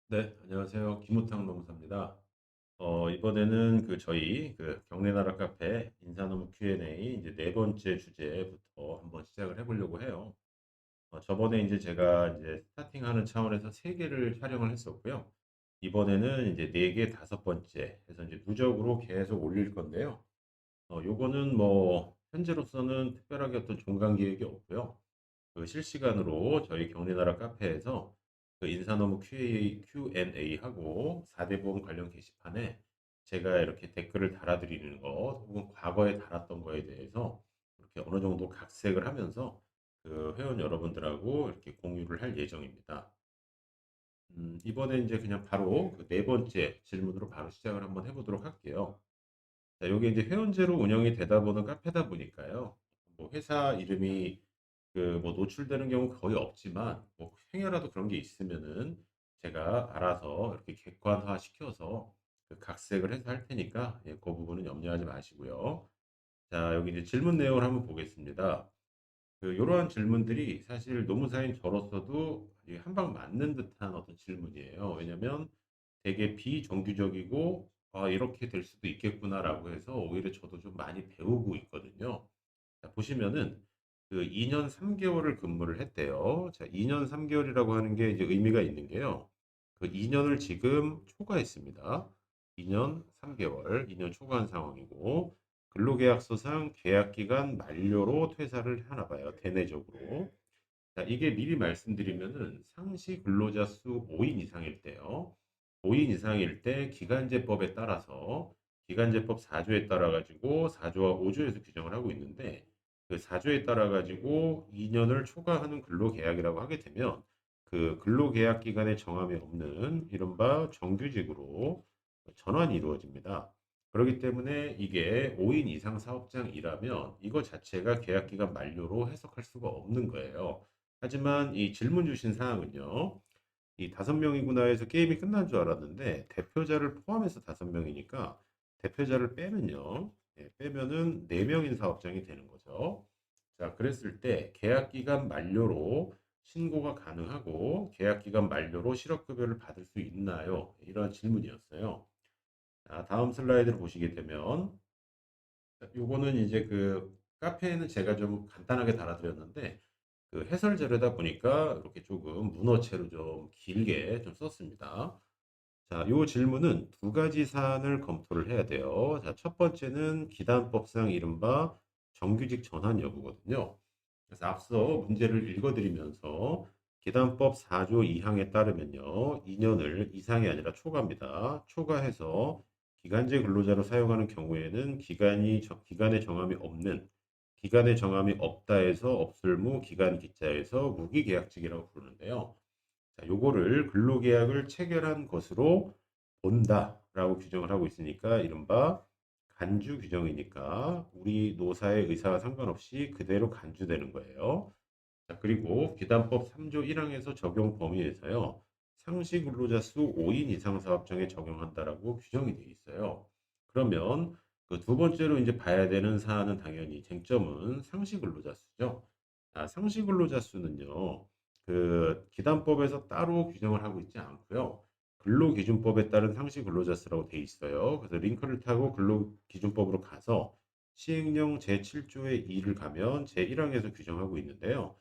네, 안녕하세요. 김우탕 농사입니다. 이번에는 저희 경례나라 카페 인사너무 Q&A 이제 네 번째 주제부터 한번 시작을 해보려고 해요. 저번에 이제 제가 이제 스타팅하는 차원에서 세 개를 촬영을 했었고요. 이번에는 이제 네 개, 다섯 번째 해서 이제 누적으로 계속 올릴 건데요. 요거는 뭐 현재로서는 특별하게 어떤 종강 계획이 없고요. 실시간으로 저희 경리나라 카페에서 인사너무 Q&A 하고 4대 보험 관련 게시판에 제가 이렇게 댓글을 달아드리는 거 혹은 과거에 달았던 거에 대해서 이렇게 어느 정도 각색을 하면서 회원 여러분들하고 이렇게 공유를 할 예정입니다. 이번에 이제 그냥 바로 네 번째 질문으로 바로 시작을 한번 해보도록 할게요. 자, 요게 이제 회원제로 운영이 되다 보는 카페다 보니까요. 뭐 회사 이름이 뭐 노출되는 경우 거의 없지만 뭐 행여라도 그런 게 있으면은 제가 알아서 이렇게 객관화 시켜서 각색을 해서 할 테니까 예, 그 부분은 염려하지 마시고요. 자, 여기 이제 질문 내용을 한번 보겠습니다. 요러한 질문들이 사실 노무사인 저로서도 한방 맞는 듯한 어떤 질문이에요. 왜냐면 되게 비정규적이고 아, 이렇게 될 수도 있겠구나라고 해서 오히려 저도 좀 많이 배우고 있거든요. 자, 보시면은 2년 3개월을 근무를 했대요. 자, 2년 3개월이라고 하는 게 이제 의미가 있는 게요. 2년을 지금 초과했습니다. 2년 3개월, 2년 초과한 상황이고, 근로계약서상 계약기간 만료로 퇴사를 하나 봐요. 대내적으로. 자, 이게 미리 말씀드리면은 상시 근로자 수 5인 이상일 때요. 5인 이상일 때 기간제법에 따라서 기간제법 4조에 따라 가지고 4조와 5조에서 규정을 하고 있는데 그 4조에 따라 가지고 2년을 초과하는 근로계약이라고 하게 되면 근로계약 기간에 정함이 없는 이른바 정규직으로 전환이 이루어집니다. 그렇기 때문에 이게 5인 이상 사업장이라면 이거 자체가 계약 기간 만료로 해석할 수가 없는 거예요. 하지만 이 질문 주신 사항은요. 이 5명이구나 해서 게임이 끝난 줄 알았는데 대표자를 포함해서 5명이니까 대표자를 빼면요. 예, 빼면은 4명인 사업장이 되는 거죠. 자, 그랬을 때 계약 기간 만료로 신고가 가능하고 계약 기간 만료로 실업급여를 받을 수 있나요? 이런 질문이었어요. 자, 다음 슬라이드를 보시게 되면 요거는 이제 카페에는 제가 좀 간단하게 달아드렸는데 해설 자료다 보니까 이렇게 조금 문어체로 좀 길게 좀 썼습니다. 자, 요 질문은 두 가지 사안을 검토를 해야 돼요. 자, 첫 번째는 기단법상 이른바 정규직 전환 여부거든요. 그래서 앞서 문제를 읽어드리면서 기단법 4조 2항에 따르면요. 2년을 이상이 아니라 초과입니다. 초과해서 기간제 근로자로 사용하는 경우에는 기간의 정함이 없는 기간의 정함이 없다 해서 없을무 기간 기자에서 무기계약직이라고 부르는데요. 자, 요거를 근로계약을 체결한 것으로 본다라고 규정을 하고 있으니까 이른바 간주 규정이니까 우리 노사의 의사와 상관없이 그대로 간주되는 거예요. 자, 그리고 기단법 3조 1항에서 적용 범위에서요. 상시 근로자 수 5인 이상 사업장에 적용한다라고 규정이 되어 있어요. 그러면 두 번째로 이제 봐야 되는 사안은 당연히 쟁점은 상시 근로자 수죠. 아, 상시 근로자 수는요. 기단법에서 따로 규정을 하고 있지 않고요. 근로기준법에 따른 상시 근로자 수라고 돼 있어요. 그래서 링크를 타고 근로기준법으로 가서 시행령 제7조의 2를 가면 제1항에서 규정하고 있는데요.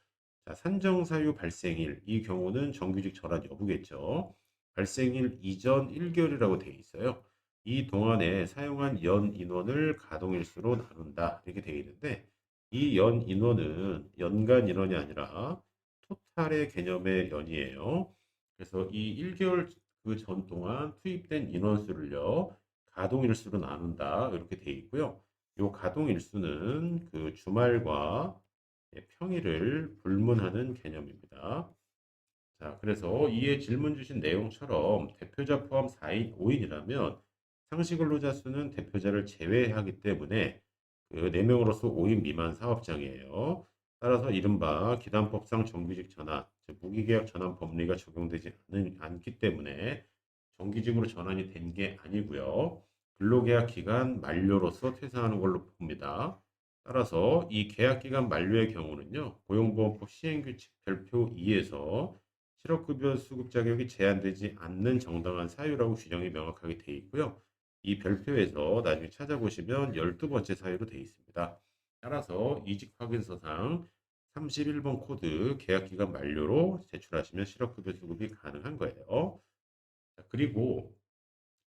자, 산정사유 발생일. 이 경우는 정규직 전환 여부겠죠. 발생일 이전 1개월이라고 돼 있어요. 이 동안에 사용한 연 인원을 가동일수로 나눈다. 이렇게 되어 있는데, 이 연 인원은 연간 인원이 아니라 토탈의 개념의 연이에요. 그래서 이 1개월 그 전 동안 투입된 인원수를요, 가동일수로 나눈다. 이렇게 되어 있고요. 요 가동일수는 주말과 예, 평일을 불문하는 개념입니다. 자, 그래서 이에 질문 주신 내용처럼 대표자 포함 4인, 5인이라면 상시 근로자 수는 대표자를 제외하기 때문에 4명으로서 5인 미만 사업장이에요. 따라서 이른바 기단법상 정규직 전환, 즉 무기계약 전환 법리가 적용되지 않기 때문에 정규직으로 전환이 된 게 아니고요. 근로계약 기간 만료로서 퇴사하는 걸로 봅니다. 따라서 이 계약 기간 만료의 경우는요. 고용보험법 시행규칙 별표 2에서 실업급여 수급 자격이 제한되지 않는 정당한 사유라고 규정이 명확하게 돼 있고요. 이 별표에서 나중에 찾아보시면 12번째 사유로 돼 있습니다. 따라서 이직 확인서상 31번 코드 계약 기간 만료로 제출하시면 실업급여 수급이 가능한 거예요. 자, 그리고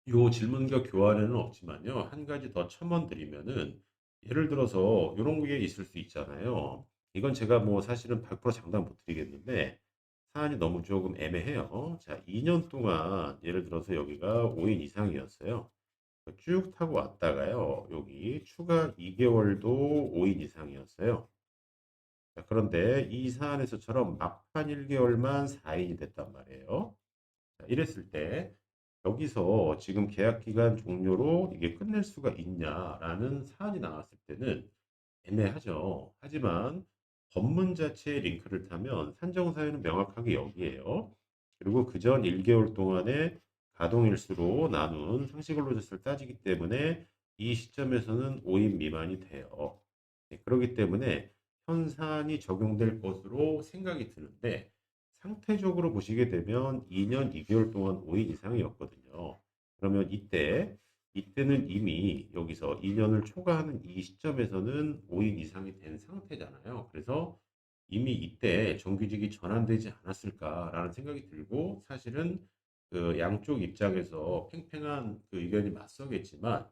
요 질문과 교환에는 없지만요. 한 가지 더 첨언드리면은 예를 들어서 요런 게 있을 수 있잖아요. 이건 제가 뭐 사실은 100% 장담 못 드리겠는데 사안이 너무 조금 애매해요. 자, 2년 동안 예를 들어서 여기가 5인 이상이었어요. 쭉 타고 왔다가요. 여기 추가 2개월도 5인 이상이었어요. 자, 그런데 이 사안에서처럼 막판 1개월만 4인이 됐단 말이에요. 자, 이랬을 때 여기서 지금 계약 기간 종료로 이게 끝낼 수가 있냐라는 사안이 나왔을 때는 애매하죠. 하지만 법문 자체의 링크를 타면 산정 사유는 명확하게 여기에요. 그리고 그 전 1개월 동안의 가동일수로 나눈 상시근로자수를 따지기 때문에 이 시점에서는 5인 미만이 돼요. 네, 그렇기 때문에 현 사안이 적용될 것으로 생각이 드는데 상태적으로 보시게 되면 2년 2개월 동안 5인 이상이었거든요. 그러면 이때는 이미 여기서 2년을 초과하는 이 시점에서는 5인 이상이 된 상태잖아요. 그래서 이미 이때 정규직이 전환되지 않았을까라는 생각이 들고 사실은 그 양쪽 입장에서 팽팽한 그 의견이 맞서겠지만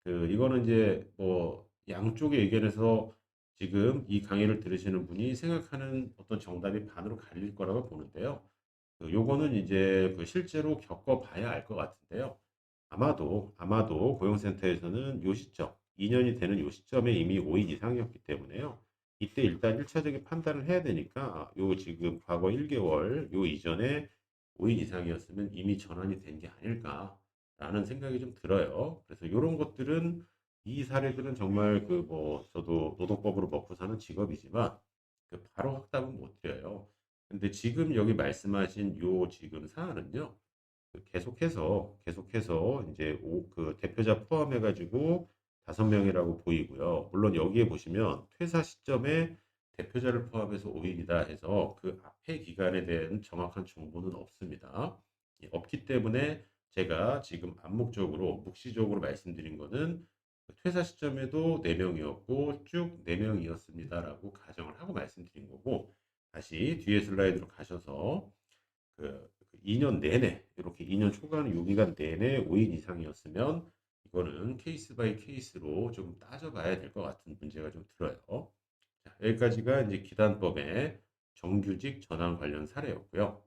그 이거는 이제 뭐 양쪽의 의견에서 지금 이 강의를 들으시는 분이 생각하는 어떤 정답이 반으로 갈릴 거라고 보는데요. 그 요거는 이제 그 실제로 겪어봐야 알 것 같은데요. 아마도 고용센터에서는 요 시점, 2년이 되는 요 시점에 이미 5인 이상이었기 때문에요. 이때 일단 1차적인 판단을 해야 되니까 요 지금 과거 1개월 요 이전에 5인 이상이었으면 이미 전환이 된 게 아닐까라는 생각이 좀 들어요. 그래서 요런 것들은 이 사례들은 정말 그 뭐 저도 노동법으로 먹고 사는 직업이지만 그 바로 확답은 못 드려요. 근데 지금 여기 말씀하신 요 지금 사안은요. 그 계속해서 이제 그 대표자 포함해 가지고 5명이라고 보이고요. 물론 여기에 보시면 퇴사 시점에 대표자를 포함해서 5인이다 해서 그 앞에 기간에 대한 정확한 정보는 없습니다. 예, 없기 때문에 제가 지금 암묵적으로 묵시적으로 말씀드린 거는 그 퇴사 시점에도 4명이었고 쭉 4명이었습니다라고 가정을 하고 말씀드린 거고 다시 뒤에 슬라이드로 가셔서 그 2년 내내 이렇게 2년 초과하는 요기간 내내 5인 이상이었으면 이거는 케이스 바이 케이스로 좀 따져봐야 될 것 같은 문제가 좀 들어요. 자, 여기까지가 이제 기단법의 정규직 전환 관련 사례였고요.